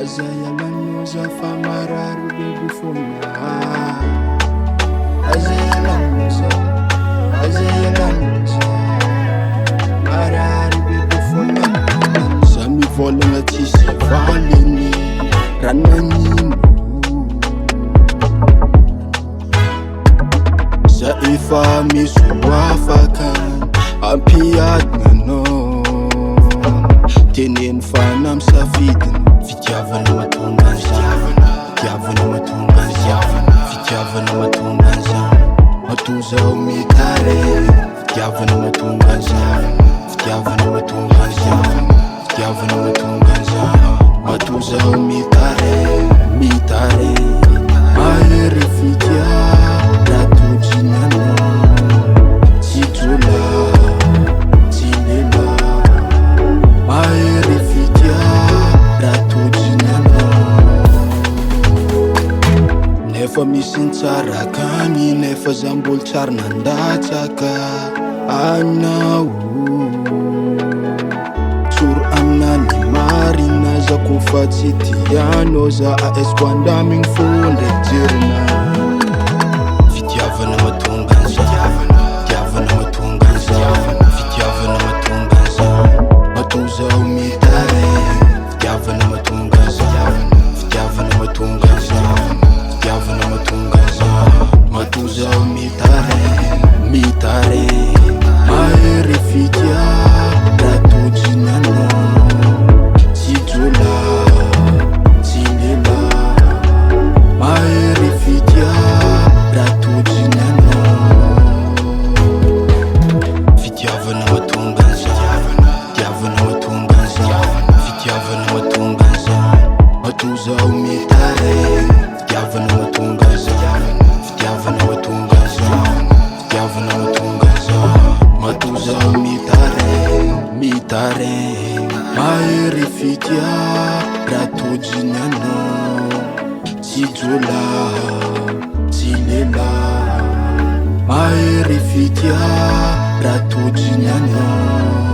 Azayalanuza famararu bebufuna Azayalanuza Mararu bebufuna Zami volana tsisy valiny ranan'ino Za efa misy afaka ampiadina anao Teneny fana amsafidiny Fitiavana matonga an'izany Fitiavana matonga an'izany Fitiavana matonga an'izany Matozaho mitare Fitiavana matonga an'izany Fitiavana matonga an'izany Fitiavana matonga an'izany Matozaho mitare Mahery fitia Ratojiny anao Tsy jola Tsy lela Mahery fitia Ratojiny anao Nefa misy ny tsara kany Nefa za mbola tsara nandatsaka anao Tsoro aminany marina za kofa tsy tianao Za aesiko andamigny fo ndraiky jerina Fitiavana matonga an'izany Fitiavana matonga an'izany Fitiavana matonga an'izany Matozaho mitare Fitiavana matonga an'izany Fitiavana matonga an'izany Fitiavana matonga an'izany Matozaho mitare Mahery fitia Ratojiny anao Tsy jola Tsy lela Mahery fitia Ratojiny anao Fitiavana matonga an'izany Fitiavana matonga an'izany Fitiavana matonga an'izany Matozaho mitare Fitiavana matonga an'izany Fitiavana matonga an'izany Fitiavana matonga an'izany Matozaho mitare Mahery fitia Ratojiny anao Tsy jola Tsy lela Mahery fitia Ratojiny anao